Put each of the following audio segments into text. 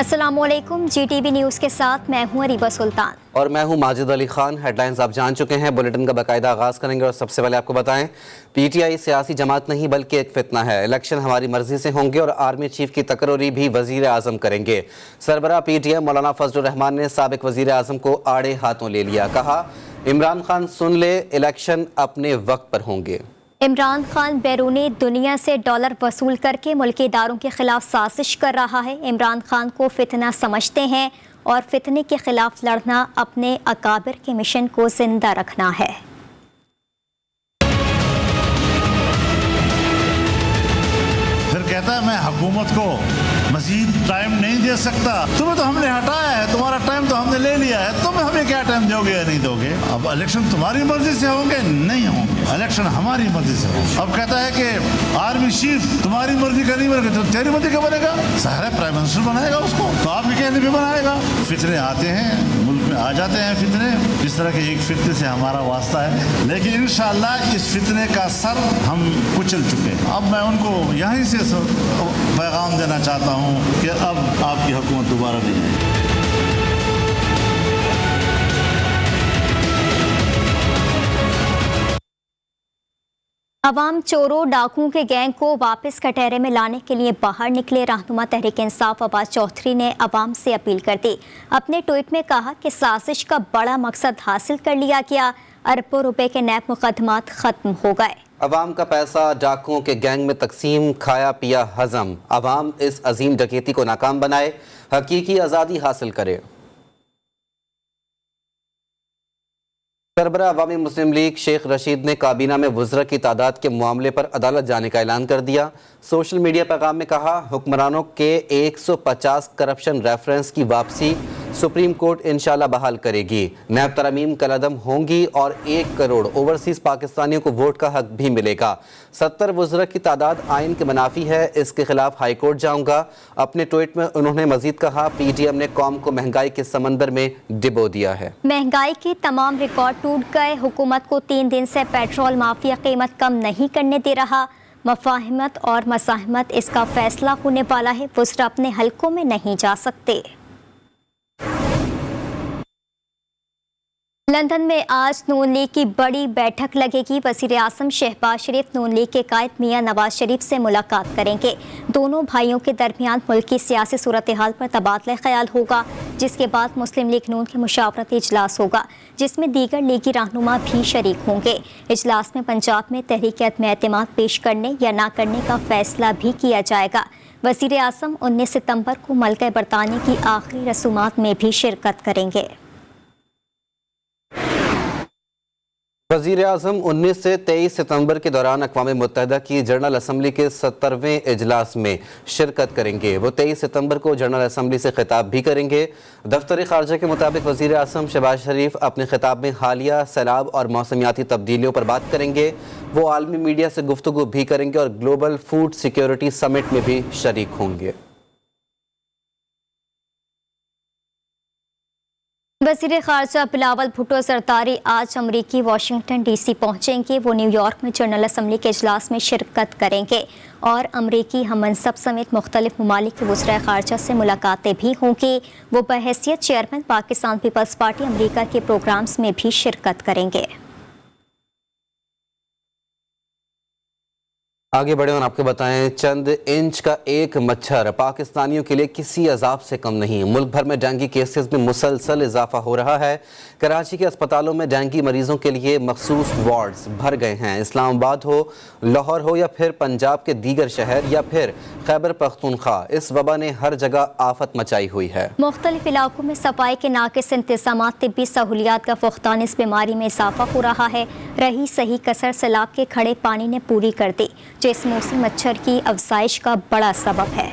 अस्सलामुअलैकुम, GTV news के साथ मैं हूं अरीबा सुल्तान और मैं हूं माजिद अली खान। हेडलाइंस आप जान चुके हैं, बुलेटिन का बाकायदा आगाज करेंगे और सबसे पहले आपको बताएं, PTI सियासी जमात नहीं बल्कि एक फितना है। इलेक्शन हमारी मर्जी से होंगे और आर्मी चीफ की तकरीरी भी वजीर आजम करेंगे। सरबराह PTI मौलाना फजलुर रहमान ने साबिक वजीर आजम को आड़े हाथों ले लिया। कहा, इमरान खान सुन ले, इलेक्शन अपने वक्त पर होंगे। इमरान खान बैरूनी दुनिया से डॉलर वसूल करके मुल्की इदारों के खिलाफ साजिश कर रहा है। इमरान खान को फितना समझते हैं और फितने के खिलाफ लड़ना अपने अकाबिर के मिशन को जिंदा रखना है। फिर कहता है मैं हुकूमत को मजीद टाइम नहीं दे सकता। तुम्हें तो हमने हटाया है, तुम्हारा टाइम तो हमने ले लिया है, तुम हमें क्या टाइम दोगे या नहीं दोगे? अब इलेक्शन तुम्हारी मर्जी से होंगे? नहीं होंगे, इलेक्शन हमारी मर्जी से होंगे। अब कहता है कि आर्मी चीफ तुम्हारी मर्जी का नहीं बनेगा, तो तेरी मर्जी का बनेगा? सारा प्राइम मिनिस्टर बनाएगा उसको, तो आपके कहने पे बनाएगा। फितने आते हैं, मुल्क में आ जाते हैं फितने। इस तरह के एक फितने से हमारा वास्ता है, लेकिन इंशाअल्लाह इस फितने का सर हम कुचल चुके हैं। अब मैं उनको यहीं से पैगाम देना चाहता हूं कि अब आपकी हुकूमत दोबारा नहीं आएगी। अवाम चोरों डाकुओं के गैंग को वापस कटहरे में लाने के लिए बाहर निकले। रहनुमा तहरीक इंसाफ अब्बास चौधरी ने अवाम से अपील कर दी। अपने ट्वीट में कहा कि साजिश का बड़ा मकसद हासिल कर लिया गया, अरबों रुपए के नैब मुकदमात खत्म हो गए। अवाम का पैसा डाकुओं के गैंग में तकसीम, खाया पिया हजम। अवाम इस अजीम डकैती को नाकाम बनाए, हकीकी आज़ादी हासिल करे। सरबराह अवामी मुस्लिम लीग शेख रशीद ने काबीना में वज़रा की तादाद के मामले पर अदालत जाने का ऐलान कर दिया। सोशल मीडिया पैगाम में कहा, हुक्मरानों के 150 करप्शन रेफरेंस की वापसी सुप्रीम कोर्ट इंशाल्लाह बहाल करेगी। नैब तरमीम कलअदम होंगी और 1 करोड़ ओवरसीज़ पाकिस्तानियों को वोट का हक भी मिलेगा। 70 वज़रा की तादाद आइन के मुनाफी है, इसके खिलाफ हाई कोर्ट जाऊंगा। अपने ट्वीट में उन्होंने मजीद कहा, PTM ने कौम को महंगाई के समंदर में डिबो दिया है। महंगाई के तमाम रिकॉर्ड टूट गए। हुकूमत को 3 दिन से पेट्रोल माफिया कीमत कम नहीं करने दे रहा। मफाहिमत और मसाहमत इसका फैसला होने वाला है। वज़रा अपने हलकों में नहीं जा सकते। लंदन में आज नून लीग की बड़ी बैठक लगेगी। वज़ीर आज़म शहबाज शरीफ नून लीग के कायद मियां नवाज शरीफ से मुलाकात करेंगे। दोनों भाइयों के दरमियान मुल्क की सियासी सूरत हाल पर तबादला ख्याल होगा, जिसके बाद मुस्लिम लीग नून के मुशावरती इजलास होगा, जिसमें दीगर लीगी रहनुमा भी शरीक होंगे। इजलास में पंजाब में तहरीक अदम-ए-एतमाद पेश करने या ना करने का फैसला भी किया जाएगा। वज़ीर आज़म 19 सितम्बर को मलका बरतानिया की आखिरी रसूमात में भी शिरकत करेंगे। वज़ीर आज़म 19 से 23 सितंबर के दौरान अक़वाम मुत्तहिदा की जनरल असम्बली के 70वें इजलास में शिरकत करेंगे। वो 23 सितंबर को जनरल असम्बली से खिताब भी करेंगे। दफ्तर ख़ारजा के मुताबिक वज़ीर आज़म शहबाज शरीफ अपने खिताब में हालिया सैलाब और मौसमियाती तब्दीलियों पर बात करेंगे। वो आलमी मीडिया से गुफ्तगू भी करेंगे और ग्लोबल फूड सिक्योरिटी समिट में भी शरीक होंगे। वज़ीर ख़ारजा बिलावल भुट्टो ज़रदारी आज अमरीकी वाशिंगटन DC पहुँचेंगे। वो न्यूयॉर्क में जनरल असम्बली के इजलास में शिरकत करेंगे और अमरीकी हममनसब समेत मुख्तलिफ ममालिक के वज़ीर ख़ारजा से मुलाकातें भी होंगी। वो बहैसियत चेयरमैन पाकिस्तान पीपल्स पार्टी अमरीका के प्रोग्राम्स में भी शिरकत करेंगे। आगे बढ़े और आपको बताएं, चंद इंच का एक मच्छर पाकिस्तानियों के लिए किसी अजाब से कम नहीं। मुल्क भर में डेंगू केसेस में मुसलसल इजाफा हो रहा है। कराची के अस्पतालों में डेंगू मरीजों के लिए मखसूस वार्ड्स भर गए हैं। इस्लामाबाद हो, लाहौर हो या फिर पंजाब के दीगर शहर या फिर खैबर पख्तूनख्वा, इस वबा ने हर जगह आफत मचाई हुई है। मुख्तलिफ इलाकों में सफाई के नाकिस इंतजाम, तिब्बी सहूलियात का फुकदान इस बीमारी में इजाफा हो रहा है। रही सही कसर सैलाब के खड़े पानी ने पूरी कर दी, जो इस मौसम मच्छर की अफजाइश का बड़ा सबब है।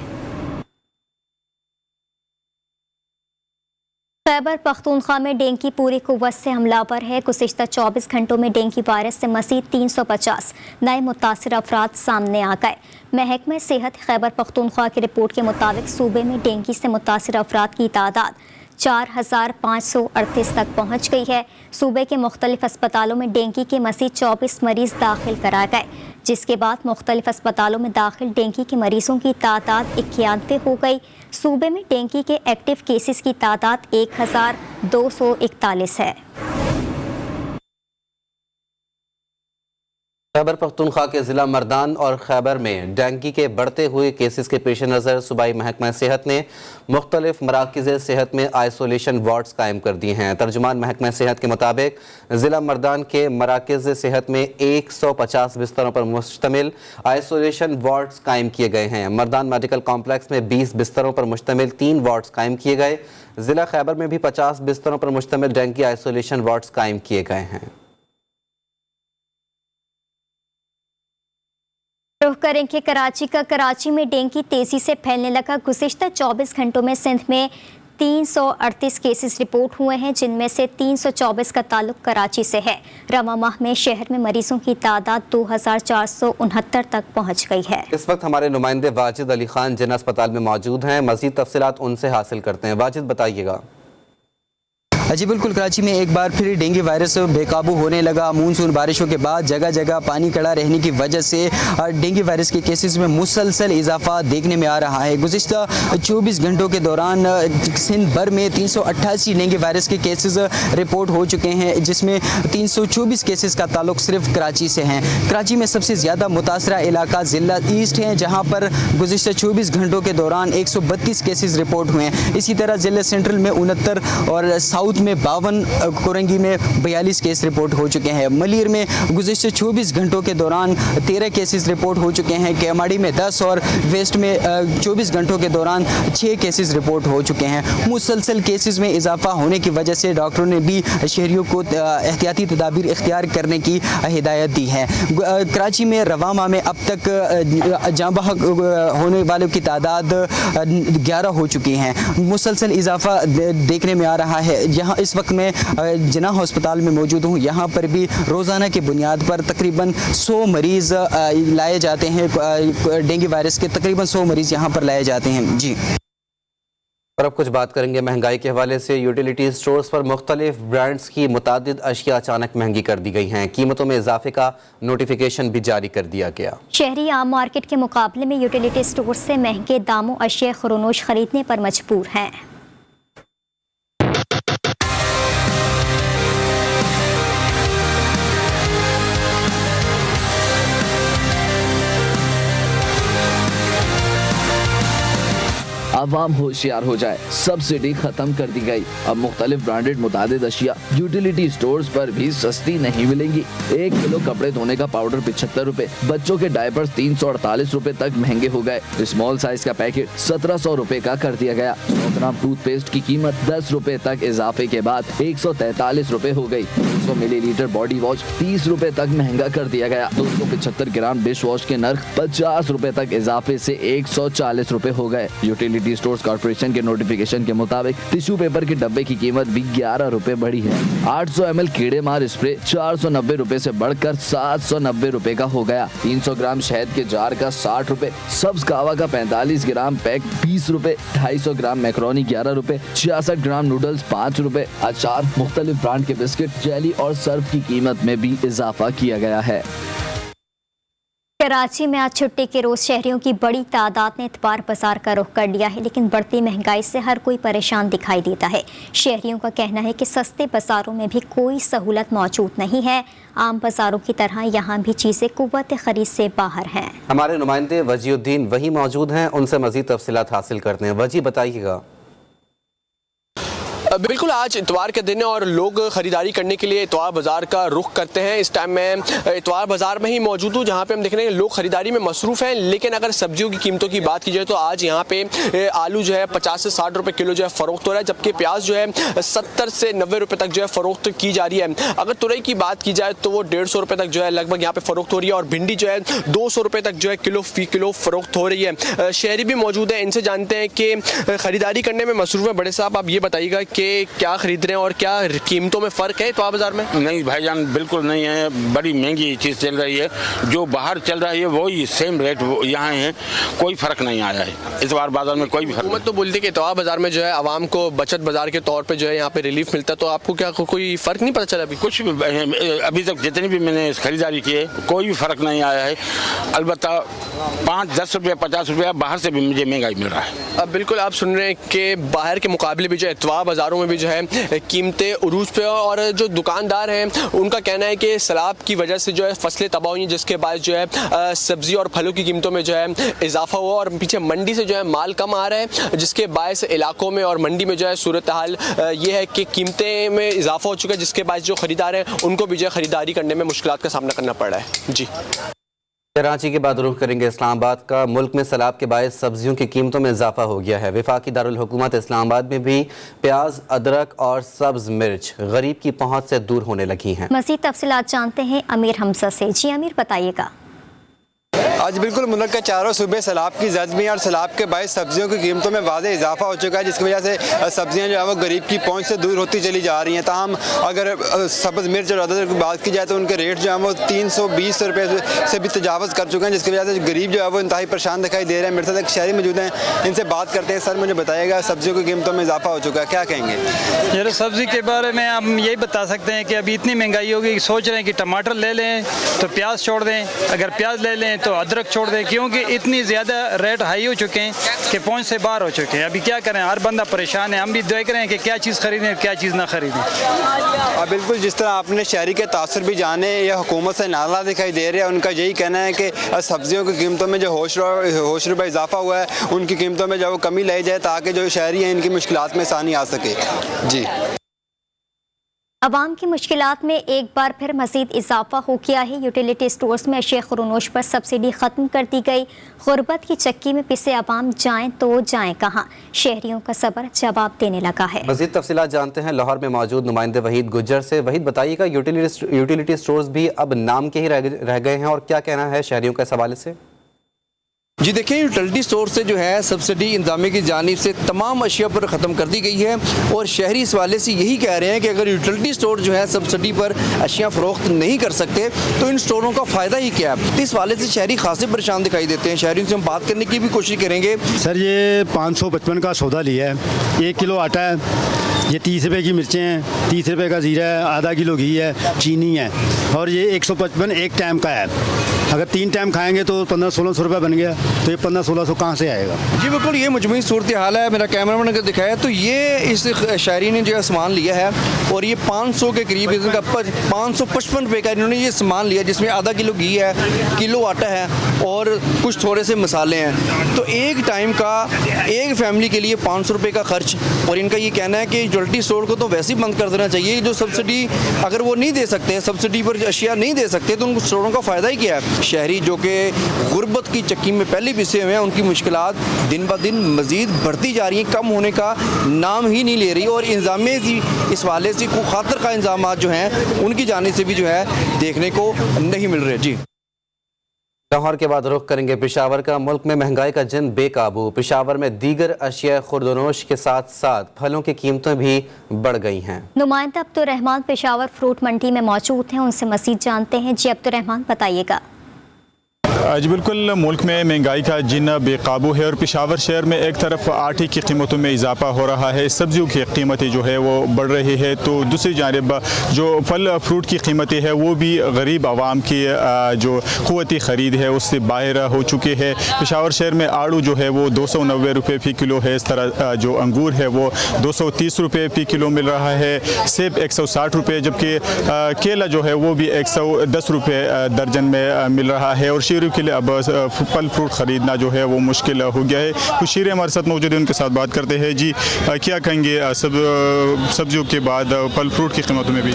खैबर पख्तूनख्वा में डेंगू पूरी कुव्वत से हमलावर है। गुज़िश्ता 24 घंटों में डेंगू वायरस से मज़ीद 350 नए मुतासिर अफराद सामने आ गए। महकमा सेहत खैबर पख्तूनख्वा की रिपोर्ट के मुताबिक सूबे में डेंगू से मुतासिर अफराद की तादाद 4538 तक पहुँच गई है। सूबे के मुख्तलिफ अस्पतालों में डेंगू के मज़ीद 24 मरीज़ दाखिल कराए गए, जिसके बाद मुख्तलिफ अस्पतालों में दाखिल डेंगू के मरीजों की तादाद 91 हो गई। सूबे में डेंगू के एक्टिव केसेस की तादाद 1241 है। खैबर पख्तूनख्वा के ज़िला मर्दान और खैबर में डेंगू के बढ़ते हुए केसेस के पेश नज़र सूबाई महकमा सेहत ने मुख्तलिफ मराकिज़ सेहत में आइसोलेशन वार्ड्स कायम कर दिए हैं। तर्जुमान महकमा सेहत के मुताबिक ज़िला मर्दान के मराकिज़ सेहत में 150 बिस्तरों पर मुश्तमिल आइसोलेशन वार्ड्स कायम किए गए हैं। मर्दान मेडिकल कॉम्प्लेक्स में 20 बिस्तरों पर मुश्तमिल 3 वार्ड्स कायम किए गए। ज़िला खैबर में भी 50 बिस्तरों पर मुश्तमिल डेंगू आइसोलेशन वार्ड्स कायम किए गए हैं। रुख करेंगे कराची का। कराची में डेंगू तेजी से फैलने लगा। गुज़िश्ता 24 घंटों में सिंध में 338 केसेस रिपोर्ट हुए हैं, जिनमें से 324 का ताल्लुक कराची से है। रवा माह में शहर में मरीजों की तादाद 2469 तक पहुंच गई है। इस वक्त हमारे नुमाइंदे वाजिद अली खान जिन अस्पताल में मौजूद हैं, मज़ीद तफसीलात उनसे हासिल करते हैं। वाजिद, बताइएगा। जी बिल्कुल, कराची में एक बार फिर डेंगू वायरस बेकाबू होने लगा। मानसून बारिशों के बाद जगह जगह पानी खड़ा रहने की वजह से डेंगू वायरस के केसेस में मुसलसल इजाफा देखने में आ रहा है। गुज़िश्ता 24 घंटों के दौरान सिंध भर में 388 डेंगू वायरस के केसेस रिपोर्ट हो चुके हैं, जिसमें 324 केसेस का ताल्लुक सिर्फ कराची से हैं। कराची में सबसे ज़्यादा मुतासरा इलाका ज़िला ईस्ट है, जहाँ पर गुज़िश्ता 24 घंटों के दौरान 132 केसेस रिपोर्ट हुए हैं। इसी तरह ज़िला सेंट्रल में 69 और साउथ में 52, कोरंगी में 42 केस रिपोर्ट हो चुके हैं। मलीर में गुज़िश्ता 24 घंटों के दौरान 13 केसेस रिपोर्ट हो चुके हैं। केमाड़ी में 10 और वेस्ट में 24 घंटों के दौरान 6 केसेस रिपोर्ट हो चुके हैं। मुसलसल केसेस में इजाफा होने की वजह से डॉक्टरों ने भी शहरियों को एहतियाती तदाबीर इख्तियार करने की हिदायत दी है। कराची में रवा माह में अब तक जाँ बहक होने वालों की तादाद 11 हो चुकी हैं। मुसलसल इजाफा देखने में आ रहा है। यहाँ इस वक्त मैं जिन्ना अस्पताल में मौजूद हूँ। यहाँ पर भी रोज़ाना की बुनियाद पर तकरीबन 100 मरीज़ लाए जाते हैं। डेंगू वायरस के तकरीबन 100 मरीज़ यहाँ पर लाए जाते हैं। जी, और अब कुछ बात करेंगे महंगाई के हवाले से। यूटिलिटी स्टोर्स पर मुख्तलिफ ब्रांड्स की मुतादिद अशिया अचानक महंगी कर दी गई हैं। कीमतों में इजाफे का नोटिफिकेशन भी जारी कर दिया गया। शहरी आम मार्केट के मुकाबले में यूटिलिटी स्टोर से महंगे दामों अशिया खुरोनोश खरीदने पर मजबूर हैं। आवाम होशियार हो जाए, सब्सिडी खत्म कर दी गई। अब मुख्तलिफ ब्रांडेड मुतादिद अशिया यूटिलिटी स्टोर्स पर भी सस्ती नहीं मिलेंगी। 1 किलो कपड़े धोने का पाउडर 75 रुपए, बच्चों के डायपर्स 348 रुपए तक महंगे हो गए। स्मॉल साइज का पैकेट 1700 रुपए का कर दिया गया। 100 ग्राम टूथपेस्ट की कीमत 10 रुपए तक इजाफे के बाद 143 रुपए हो गई। 200 मिलीलीटर बॉडी वॉश 30 रुपए तक महंगा कर दिया गया। 275 ग्राम डिश वॉश के नर्ख 50 रुपए तक इजाफे से 140 रुपए हो गए। यूटिलिटी स्टोर्स कॉर्पोरेशन के नोटिफिकेशन के मुताबिक टिश्यू पेपर के डब्बे की कीमत भी 11 रुपए बढ़ी है। 800 ml कीड़े मार स्प्रे 490 रुपए से बढ़कर 790 रुपए का हो गया। 300 ग्राम शहद के जार का 60 रुपए, सब्ज कावा का 45 ग्राम पैक 20 रुपए, 250 ग्राम मैक्रोनी 11 रुपए, 66 ग्राम नूडल्स 5 रुपए। अचार, मुख्तलिफ ब्रांड के बिस्किट, जेली और सर्फ की कीमत में भी इजाफा किया गया है। कराची में आज छुट्टी के रोज शहरियों की बड़ी तादाद ने इतवार बाजार का रुख कर लिया है, लेकिन बढ़ती महंगाई से हर कोई परेशान दिखाई देता है। शहरियों का कहना है कि सस्ते बाजारों में भी कोई सहूलत मौजूद नहीं है। आम बाजारों की तरह यहाँ भी चीज़ें कुव्वत खरीद से बाहर हैं। हमारे नुमाइंदे वजीउद्दीन वही मौजूद हैं, उनसे मजीद तफसीलात हासिल करते हैं। वजी, बताइएगा। बिल्कुल, आज इतवार के दिन है और लोग ख़रीदारी करने के लिए इतवार बाज़ार का रुख करते हैं। इस टाइम मैं इतवार बाज़ार में ही मौजूद हूँ, जहाँ पे हम देख रहे हैं लोग ख़रीदारी में मसरूफ़ हैं। लेकिन अगर सब्जियों की कीमतों की बात की जाए तो आज यहाँ पे आलू जो है 50 से 60 रुपये किलो जो है फ़रोख्त हो रहा है, जबकि प्याज जो है 70 से 90 रुपये तक जो है फ़रोख्त की जा रही है। अगर तुरई की बात की जाए तो वो 150 रुपये तक जो है लगभग यहाँ पर फ़रोख्त हो रही है और भिंडी जो है 200 रुपये तक जो है किलो फ़रोख्त हो रही है। शहरी भी मौजूद है, इनसे जानते हैं कि ख़रीदारी करने में मसरूफ़ है। बड़े साहब, आप ये बताइएगा कि क्या खरीद रहे हैं और क्या कीमतों में फ़र्क है इतवार बाज़ार में? नहीं भाईजान, बिल्कुल नहीं है। बड़ी महंगी चीज़ चल रही है। जो बाहर चल रहा है वही सेम रेट यहाँ है, कोई फ़र्क नहीं आया है इतवार बाज़ार में, कोई भी फर्क हुकूमत तो बोलती है कि इतवार बाज़ार में जो है आवाम को बचत बाज़ार के तौर पे जो है यहाँ पे रिलीफ मिलता है, तो आपको क्या कोई फ़र्क नहीं पता चला अभी? कुछ भी अभी तक जितनी भी मैंने खरीदारी की है कोई भी फ़र्क नहीं आया है। अलबत्ता 5-10 रुपये 50 रुपया बाहर से भी मुझे महंगाई मिल रहा है। अब बिल्कुल आप सुन रहे हैं कि बाहर के मुकाबले भी जो है इतवार बाज़ारों में भी जो है कीमतें उरूज पे, और जो दुकानदार हैं उनका कहना है कि सैलाब की वजह से जो है फसलें तबाह हुई, जिसके बाद जो है सब्ज़ी और फलों की कीमतों में जो है इजाफा हुआ, और पीछे मंडी से जो है माल कम आ रहा है, जिसके बायस इलाकों में और मंडी में जो है सूरत हाल ये है कि कीमतें में इजाफा हो चुका है, जिसके बाद जो ख़रीदार हैं उनको भी जो है ख़रीदारी करने में मुश्किलात का सामना करना पड़ रहा है। जी, कराची के बाद रुख करेंगे इस्लामाबाद का। मुल्क में सैलाब के बायस सब्जियों की कीमतों में इजाफा हो गया है। वफाकी दारुल हुकूमत इस्लामाबाद में भी प्याज, अदरक और सब्ज मिर्च गरीब की पहुंच से दूर होने लगी हैं। मज़ीद तफसीलात जानते हैं अमीर हमजा से। जी अमीर, बताइएगा। आज बिल्कुल मुल्क के चारों सूबे सैलाब की जद में, और सैलाब के बायस सब्जियों की कीमतों में वाज़े इजाफा हो चुका है, जिसकी वजह से सब्जियां जो है वो गरीब की पहुंच से दूर होती चली जा रही हैं। ताहम अगर सब्ज़ मिर्च और अदरक की बात की जाए तो उनके रेट जो है वो 320 रुपये से भी तजावज़ कर चुके हैं, जिसकी वजह से गरीब जो है वो इंतहाई परेशान दिखाई दे रहे हैं। मेरे साथ एक शहरी मौजूद हैं, इनसे बात करते हैं। सर मुझे बताइएगा, सब्जियों की कीमतों में इजाफा हो चुका है, क्या कहेंगे? यार सब्ज़ी के बारे में हम यही बता सकते हैं कि अभी इतनी महंगाई होगी, सोच रहे हैं कि टमाटर ले लें तो प्याज छोड़ दें, अगर प्याज ले लें तो अदरक छोड़ दें, क्योंकि इतनी ज़्यादा रेट हाई हो चुके हैं कि पहुंच से बाहर हो चुके हैं। अभी क्या करें, हर बंदा परेशान है। हम भी देख रहे हैं कि क्या चीज़ खरीदें क्या चीज़ ना खरीदें। बिल्कुल, जिस तरह आपने शहरी के तासर भी जाने, यह हुकूमत से नाला दिखाई दे रहा है। उनका यही कहना है कि सब्जियों की कीमतों में जो होश रुपये इजाफा हुआ है, उनकी कीमतों में जो वो कमी लाई जाए, ताकि जो शहरी हैं इनकी मुश्किलात में आसानी आ सके। जी, अवाम की मुश्किलात में एक बार फिर मज़ीद इजाफा हो गया है। यूटिलिटी स्टोर्स में अशिया खुरनोश पर सब्सिडी ख़त्म कर दी गई। गुरबत की चक्की में पिसे अवाम जाएं तो जाएं कहाँ, शहरियों का सब्र जवाब देने लगा है। मज़ीद तफसीलात जानते हैं लाहौर में मौजूद नुमाइंदे वहीद गुज्जर से। वहीद, बताइएगा, यूटिलिटी स्टोर्स भी अब नाम के ही रह गए हैं, और क्या कहना है शहरियों के इस हवाले से? जी देखिए, यूटिलिटी स्टोर से जो है सब्सिडी इंतज़ामिया की जानिब से तमाम अशिया पर ख़त्म कर दी गई है, और शहरी इस वाले से यही कह रहे हैं कि अगर यूटिलिटी स्टोर जो है सब्सिडी पर अशिया फ़रोख्त नहीं कर सकते तो इन स्टोरों का फ़ायदा ही क्या है। इस वाले से शहरी खासे परेशान दिखाई देते हैं। शहरियों से हम बात करने की भी कोशिश करेंगे। सर, ये 555 का सौदा लिया है, 1 किलो आटा है, ये 30 रुपये की मिर्चें हैं, 30 रुपये का ज़ीरा है, आधा किलो घी है, चीनी है, और ये 155 एक टाइम का है। अगर 3 टाइम खाएंगे तो 1500-1600 रुपये बन गया, तो ये 1500-1600 कहाँ से आएगा? जी बिल्कुल, ये मुजमई सूरत हाल है। मेरा कैमरामैन अगर दिखाया तो ये इस शायरी ने जो है सामान लिया है, और ये 500 के करीब, इनका 555 रुपये का इन्होंने ये सामान लिया, जिसमें आधा किलो घी है, किलो आटा है, और कुछ थोड़े से मसाले हैं। तो एक टाइम का एक फैमिली के लिए 500 रुपये का खर्च। और इनका ये कहना है कि यूटिलिटी स्टोर को तो वैसे ही बंद कर देना चाहिए। जो सब्सिडी अगर वो नहीं दे सकते, सब्सिडी पर अशिया नहीं दे सकते, तो उन स्टोरों का फ़ायदा ही क्या है। शहरी जो कि गुर्बत की चक्की में पहले पिसे हुए हैं, उनकी मुश्किलात दिन ब दिन मज़ीद बढ़ती जा रही हैं, कम होने का नाम ही नहीं ले रही। और इंतज़ामिया की इस वाले से को खातर का इंतजाम जो हैं उनकी जाने से भी जो है देखने को नहीं मिल रहे। जी, लाहौर के बाद रुख करेंगे पेशावर का। मुल्क में महंगाई का जिन बेकाबू। पेशावर में दीगर अशिया खुर्दनोश के साथ साथ फलों की कीमतें भी बढ़ गई हैं। नुमाइंदा अब्दुर्रहमान पेशावर फ्रूट मंडी में मौजूद हैं, उनसे मज़ीद जानते हैं। जी अब्दुर्रहमान, बताइएगा। जी बिल्कुल, मुल्क में महंगाई का जिन बेकाबू है, और पेशावर शहर में एक तरफ आटे की कीमतों में इजाफा हो रहा है, सब्जियों की कीमतें जो है वो बढ़ रही है, तो दूसरी जानिब जो फल फ्रूट की कीमतें हैं वो भी गरीब आवाम की जो क़ुव्वती ख़रीद है उससे बाहर हो चुके हैं। पेशावर शहर में आड़ू जो है वो 290 रुपये फ़ी किलो है। इस तरह जो अंगूर है वो 230 रुपये फ़ी किलो मिल रहा है। सेब 160 रुपये, जबकि केला जो है वो भी 110 रुपये दर्जन में मिल रहा है। और शीरों के लिए अब फल फ्रूट ख़रीदना जो है वो मुश्किल हो गया है। कुछ शीरे हमारे साथ मौजूद हैं, उनके साथ बात करते हैं। जी, क्या कहेंगे सब्जियों के बाद फल फ्रूट की कीमतों में भी?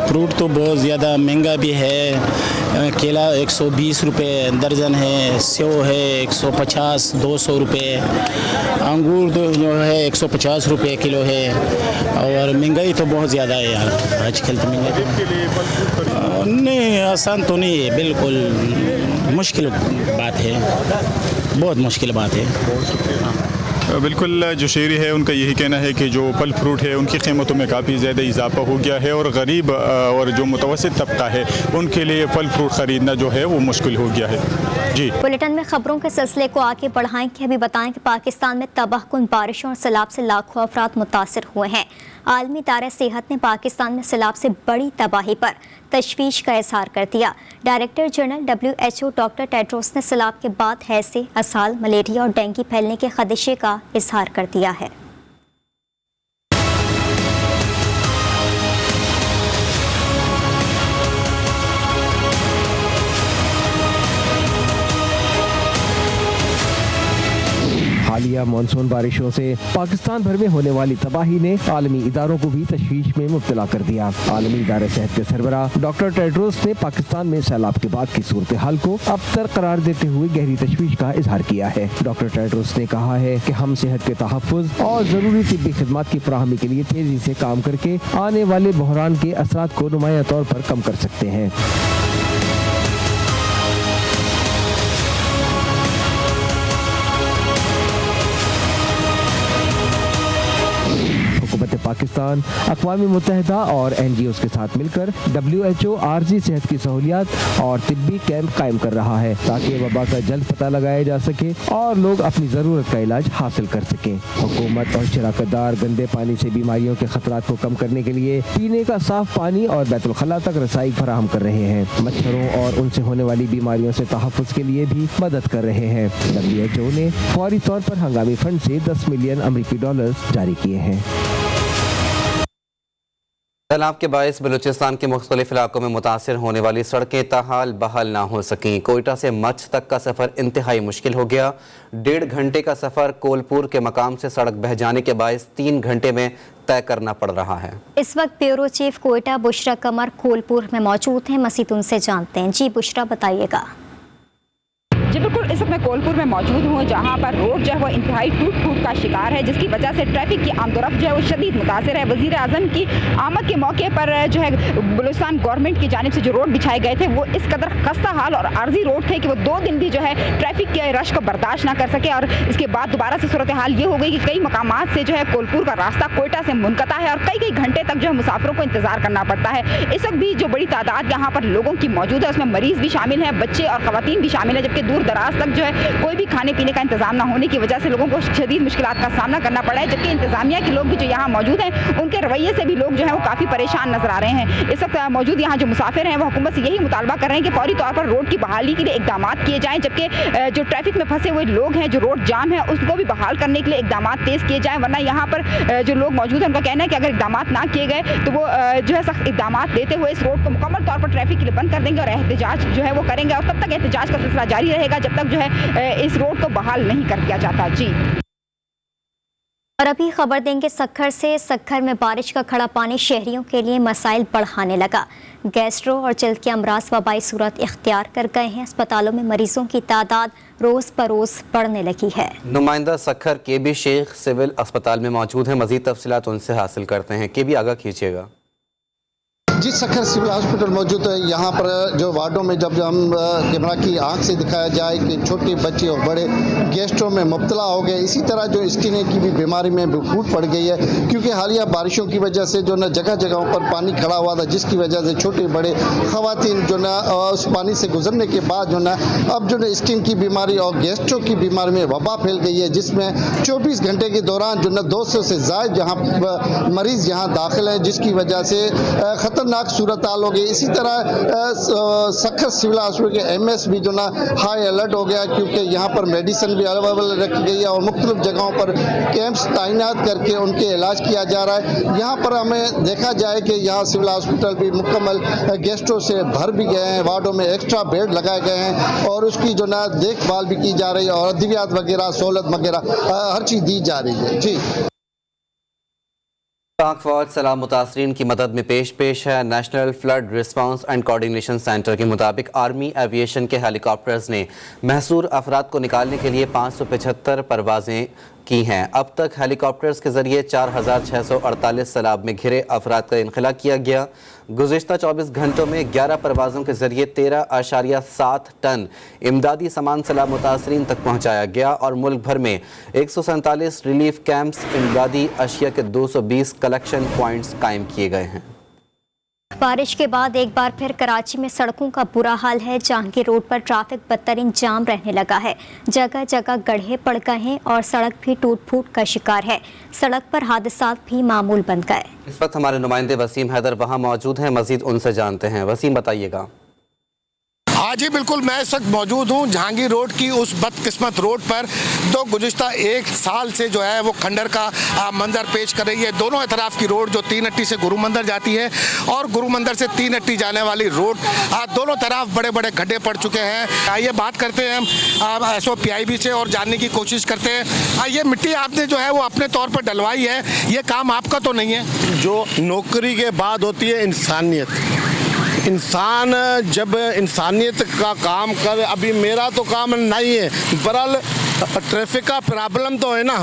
फ्रूट तो बहुत ज़्यादा महंगा भी है। केला 120 रुपये दर्जन है, सेव है 150 200 रुपये, अंगूर जो है 150 रुपये किलो है। और महंगाई तो बहुत ज़्यादा है यार, आजकल तो महंगाई नहीं, आसान तो नहीं है, बिल्कुल मुश्किल बात है, बहुत मुश्किल बात है। बिल्कुल जो शहरी है उनका यही कहना है कि जो फल फ्रूट है उनकी कीमतों में काफ़ी ज़्यादा इजाफा हो गया है और गरीब और जो मुतवस्सित तबका है उनके लिए फल फ्रूट ख़रीदना जो है वो मुश्किल हो गया है। जी बुलेटिन में खबरों के सिलसिले को आगे बढ़ाएंगे। अभी बताएं कि पाकिस्तान में तबाहकुन बारिशों और सैलाब से लाखों अफराद मुतासर हुए हैं। आलमी इदारा सेहत ने पाकिस्तान में सैलाब से बड़ी तबाही पर तशवीश का इजहार कर दिया। Director general WHO doctor Tedros ने सैलाब के बाद हैसे, असाल, मलेरिया और डेंगू फैलने के खदशे का इजहार कर दिया है। हालिया मानसून बारिशों से पाकिस्तान भर में होने वाली तबाही ने आलमी इदारों को भी तशवीश में मुब्तला कर दिया। आलमी इदारे सेहत के सरबराह डॉक्टर टेड्रोस ने पाकिस्तान में सैलाब के बाद की सूरत हाल को अबतर करार देते हुए गहरी तशवीश का इजहार किया है। डॉक्टर टेड्रोस ने कहा है कि हम सेहत के तहफ़्फ़ुज़ और ज़रूरी तिब्बी खिदमात की फराहमी के लिए तेजी से काम करके आने वाले बहरान के असरात को नुमाया तौर पर कम कर सकते हैं। पाकिस्तान अक़वाम मुत्तहिदा और NGOs के साथ मिलकर WHO आर्जी सेहत की सहूलियात और तिब्बी कैंप कायम कर रहा है ताकि वबा का जल्द पता लगाया जा सके और लोग अपनी ज़रूरत का इलाज हासिल कर सकें। हुकूमत और शराकतदार गंदे पानी से बीमारियों के खतरात को कम करने के लिए पीने का साफ पानी और बैतुल खला तक रसाई फराहम कर रहे हैं। मच्छरों और उनसे होने वाली बीमारियों से तहफ़्फ़ुज़ के लिए भी मदद कर रहे हैं। WHO ने फौरी तौर पर हंगामी फंड से $10 मिलियन जारी किए हैं। सैलाब के बायस बलूचिस्तान के मुख्तलिफ इलाकों में मुतासिर होने वाली सड़कें ताहाल बहाल ना हो सकीं। कोयटा से मच्छ तक का सफ़र इंतहाई मुश्किल हो गया। 1.5 घंटे का सफ़र कोलपुर के मकाम से सड़क बह जाने के बायस 3 घंटे में तय करना पड़ रहा है। इस वक्त ब्यूरो चीफ कोयटा बुशरा कमर कोलपुर में मौजूद हैं। मसीद उनसे जानते हैं। जी बुशरा, बताइएगा। जी बिल्कुल, इस वक्त मैं कोलपुर में मौजूद हूँ जहाँ पर रोड जो है वो इंतहाई टूट फूट का शिकार है, जिसकी वजह से ट्रैफिक की आमदोरफ्त जो है वो शदीद मुतासिर है। वज़ीर आज़म की आमद के मौके पर जो है बलूचिस्तान गवर्नमेंट की जानिब से जो रोड बिछाए गए थे वो इस कदर खस्ता हाल और आर्जी रोड थे कि वो 2 दिन भी जो है ट्रैफिक के रश को बर्दाश्त ना कर सके। और इसके बाद दोबारा से सूरत हाल ये हो गई कि कई मकामात से जो है कोलपुर का रास्ता कोयटा से मुनक़ता है और कई घंटे तक जो है मुसाफिरों को इंतजार करना पड़ता है। इस वक्त भी जो बड़ी तादाद यहाँ पर लोगों की मौजूद है उसमें मरीज़ भी शामिल हैं, बच्चे और ख़वातीन भी शामिल हैं, जबकि दूर दराज तक जो है कोई भी खाने पीने का इंतजाम ना होने की वजह से लोगों को शदीद मुश्किलात का सामना करना पड़ा है। जबकि इंतजामिया के लोग भी जो यहाँ मौजूद हैं उनके रवैये से भी लोग जो है वो काफ़ी परेशान नजर आ रहे हैं। इस वक्त मौजूद यहाँ जो मुसाफिर हैं वो हुकूमत से यही मुतालबा कर रहे हैं कि फौरी तौर पर रोड की बहाली के लिए इकदाम किए जाएँ, जबकि जो ट्रैफिक में फंसे हुए लोग हैं, जो रोड जाम है, उसको भी बहाल करने के लिए इकदाम तेज़ किए जाएँ। वरना यहाँ पर जो लोग मौजूद हैं उनका कहना है कि अगर इकदाम ना किए गए तो वो जो है सख्त इकदाम लेते हुए इस रोड को मुकम्मल तौर पर ट्रैफिक के लिए बंद कर देंगे और एहतजाज जो है वो करेंगे। और तब तक एहतजाज का सिलसिला जारी रहेगा जब तक जो है इस रोड को बहाल नहीं कर दिया जाता। जी, और अभी खबर देंगे सक्खर से। सक्खर में बारिश का खड़ा पानी शहरियों के लिए मसाइल बढ़ाने लगा। गैस्ट्रो और जल्द के अमराज वबाई सूरत इख्तियार कर गए हैं। अस्पतालों में मरीजों की तादाद रोज़ बरोज़ बढ़ने लगी है। नुमाइंदा सक्खर KB शेख सिविल अस्पताल में मौजूद हैं। मज़ीद तफसीलात उनसे हासिल करते हैं। KB, आगाह कीजिएगा। जी, सक्खर सिविल हॉस्पिटल मौजूद है। यहाँ पर जो वार्डों में जब हम कैमरा की आंख से दिखाया जाए कि छोटे बच्चे और बड़े गैस्ट्रो में मुब्तला हो गए, इसी तरह जो स्किन की भी बीमारी में फूट पड़ गई है, क्योंकि हालिया बारिशों की वजह से जो ना जगह जगहों पर पानी खड़ा हुआ था, जिसकी वजह से छोटे बड़े खवातीन जो ना उस पानी से गुजरने के बाद जो ना अब जो ना स्किन की बीमारी और गैस्ट्रो की बीमारी में वबा फैल गई है, जिसमें 24 घंटे के दौरान जो ना 200 से ज़ायद यहाँ मरीज़ यहाँ दाखिल है, जिसकी वजह से खतरनाक सूरत हाल हो गई। इसी तरह सक्खर सिविल हॉस्पिटल के MS भी जो ना हाई अलर्ट हो गया, क्योंकि यहाँ पर मेडिसिन भी अवेलेबल रखी गई है और मुख्तलिफ जगहों पर कैंप्स तैनात करके उनके इलाज किया जा रहा है। यहाँ पर हमें देखा जाए कि यहाँ सिविल हॉस्पिटल भी मुकम्मल गेस्टों से भर भी गए हैं, वार्डों में एक्स्ट्रा बेड लगाए गए हैं और उसकी जो ना देखभाल भी की जा रही है और अद्वियात वगैरह सहूलत वगैरह हर चीज़ दी जा रही है। जी, पाक फौज सैलाब मुतासरीन की मदद में पेश है। National flood response and coordination centre के मुताबिक आर्मी एविएशन के हेलीकॉप्टर्स ने महसूर अफराद को निकालने के लिए 575 परवाजें की हैं। अब तक हेलीकॉप्टर्स के जरिए 4648 सैलाब में घिरे अफराद का इनखला किया गया। गुज़िश्ता 24 घंटों में 11 परवाज़ों के जरिए 13.7 टन इमदादी सामान सैलाब मुतासरीन तक पहुँचाया गया और मुल्क भर में 147 रिलीफ कैंप्स, इमदादी अशिया के 220 कलेक्शन पॉइंट्स कायम किए गए हैं। बारिश के बाद एक बार फिर कराची में सड़कों का बुरा हाल है। जहांगीर रोड पर ट्रैफिक बदतरीन जाम रहने लगा है। जगह जगह गड्ढे पड़ गए हैं और सड़क भी टूट फूट का शिकार है। सड़क पर हादसात भी मामूल बन गए। इस वक्त हमारे नुमाइंदे वसीम हैदर वहां मौजूद हैं, मजीद उनसे जानते हैं। वसीम, बताइएगा। हाँ जी बिल्कुल, मैं इस वक्त मौजूद हूँ जहांगीर रोड की उस बदकिस्मत रोड पर तो गुज़िश्ता एक साल से जो है वो खंडर का मंजर पेश कर रही है। दोनों तरफ की रोड जो 3 अट्टी से गुरु मंदिर जाती है और गुरु मंदिर से 3 अट्टी जाने वाली रोड, दोनों तरफ बड़े बड़े गड्ढे पड़ चुके हैं। आइए बात करते हैं हम SOPIB से और जानने की कोशिश करते हैं। ये मिट्टी आपने जो है वो अपने तौर पर डलवाई है, ये काम आपका तो नहीं है? जो नौकरी के बाद होती है इंसान जब इंसानियत का काम करे, अभी मेरा तो काम नहीं है, बहरहाल ट्रैफिक का प्रॉब्लम तो है ना,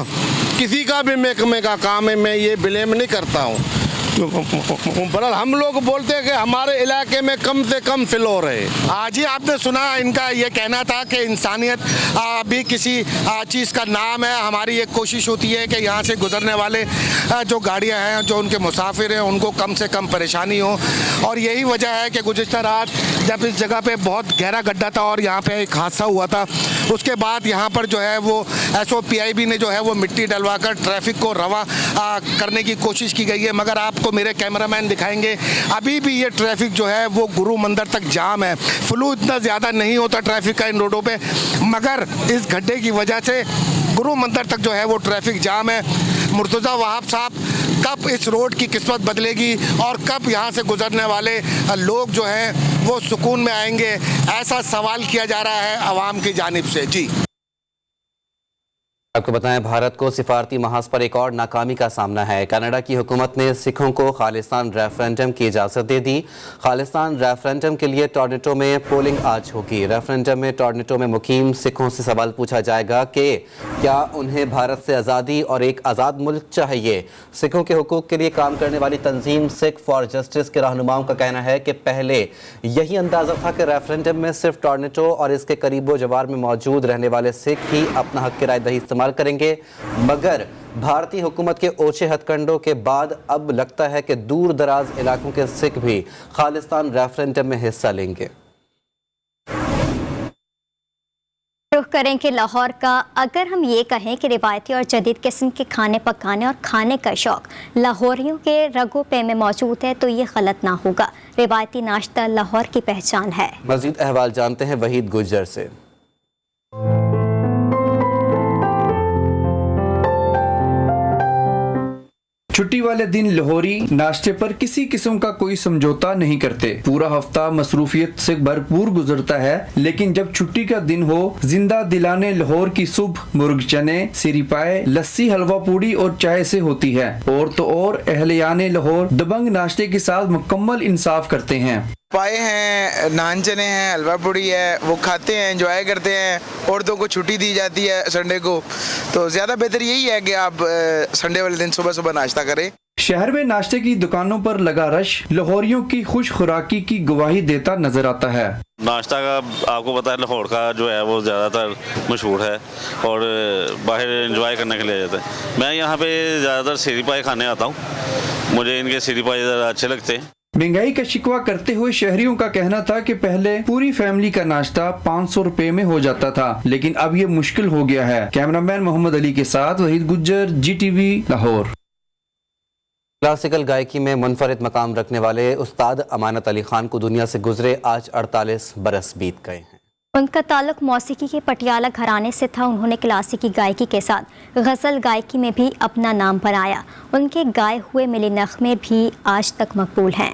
किसी का भी महकमे का काम है, मैं ये ब्लेम नहीं करता हूँ। बहरहाल हम लोग बोलते हैं कि हमारे इलाके में कम से कम फ्लोर है। आज ही आपने सुना इनका ये कहना था कि इंसानियत भी किसी चीज़ का नाम है। हमारी एक कोशिश होती है कि यहाँ से गुजरने वाले जो गाड़ियाँ हैं, जो उनके मुसाफिर हैं, उनको कम से कम परेशानी हो। और यही वजह है कि गुज़िश्ता रात जब इस जगह पे बहुत गहरा गड्ढा था और यहाँ पे एक हादसा हुआ था, उसके बाद यहाँ पर जो है वो SOPIB ने जो है वो मिट्टी डलवा कर ट्रैफिक को रवा करने की कोशिश की गई है। मगर आपको मेरे कैमरामैन दिखाएंगे अभी भी ये ट्रैफिक जो है वो गुरु मंदिर तक जाम है। फ्लो इतना ज़्यादा नहीं होता ट्रैफिक का इन रोडों पे, मगर इस गड्ढे की वजह से गुरु मंदिर तक जो है वो ट्रैफिक जाम है। मुर्तज़ा वहाब साहब, कब इस रोड की किस्मत बदलेगी और कब यहाँ से गुजरने वाले लोग जो हैं वो सुकून में आएंगे, ऐसा सवाल किया जा रहा है आवाम की जानिब से। जी आपको बताएं, भारत को सिफारती महाज पर एक और नाकामी का सामना है। कनाडा की हुकूमत ने सिखों को खालिस्तान रेफरेंडम की इजाज़त दे दी। खालिस्तान रेफरेंडम के लिए टोरंटो में पोलिंग आज होगी। रेफरेंडम में टोरंटो में मुकीम सिखों से सवाल पूछा जाएगा कि क्या उन्हें भारत से आज़ादी और एक आज़ाद मुल्क चाहिए। सिखों के हुकूक के लिए काम करने वाली तंजीम सिख फॉर जस्टिस के रहनुमाओं का कहना है कि पहले यही अंदाज़ा था कि रेफरेंडम में सिर्फ टोरंटो और इसके करीबो जवार में मौजूद रहने वाले सिख ही अपना हक की राय दही इस्तेमाल करेंगे, मगर भारतीय हुकूमत के ओछे हथकंडों के बाद अब लगता है कि दूर दराज इलाकों के सिख भी खालिस्तान रेफरेंडम में हिस्सा लेंगे। रुख करेंगे लाहौर का। अगर हम ये कहें कि रिवायती और जदीद किस्म के खाने पकाने और खाने का शौक लाहौरियों के रगो पे में मौजूद है तो ये गलत ना होगा। रिवायती नाश्ता लाहौर की पहचान है। मजीद अहवाल जानते हैं वहीद गुज्जर से। छुट्टी वाले दिन लाहौरी नाश्ते पर किसी किस्म का कोई समझौता नहीं करते। पूरा हफ्ता मसरूफियत से भरपूर गुजरता है, लेकिन जब छुट्टी का दिन हो, जिंदा दिलाने लाहौर की सुबह मुर्ग चने, सिरी पाए, लस्सी, हलवा पूड़ी और चाय से होती है। और तो और अहलियाने लाहौर दबंग नाश्ते के साथ मुकम्मल इंसाफ करते हैं। पाए हैं, नान चने हैं, हलवा पूड़ी है, वो खाते हैं, एंजॉय करते हैं। औरतों को छुट्टी दी जाती है संडे को, तो ज़्यादा बेहतर यही है कि आप संडे वाले दिन सुबह सुबह नाश्ता करें। शहर में नाश्ते की दुकानों पर लगा रश लाहौरियों की खुश खुराकी की गवाही देता नजर आता है। नाश्ता का आपको पता है लाहौर का जो है वो ज़्यादातर मशहूर है और बाहर एंजॉय करने के लिए जाते हैं। मैं यहाँ पे ज़्यादातर सिरी पाए खाने आता हूँ, मुझे इनके सिरी पाए ज़्यादा अच्छे लगते हैं। महंगाई का शिकवा करते हुए शहरियों का कहना था कि पहले पूरी फैमिली का नाश्ता 500 रुपए में हो जाता था, लेकिन अब ये मुश्किल हो गया है। कैमरामैन मोहम्मद अली के साथ वहीद गुज्जर, GTV लाहौर। क्लासिकल गायकी में मुनफरिद मकाम रखने वाले उस्ताद अमानत अली खान को दुनिया से गुजरे आज 48 बरस बीत गए हैं। उनका ताल्लुक मौसीकी के पटियाला घराने से था। उन्होंने क्लासिकी गायकी के साथ गज़ल गायकी में भी अपना नाम बनाया। उनके गाए हुए मिली नग़्मे भी आज तक मकबूल हैं।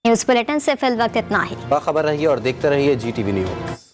न्यूज़ बुलेटिन से फिल वक्त इतना ही। बाखबर रहिए और देखते रहिए GTV न्यूज़।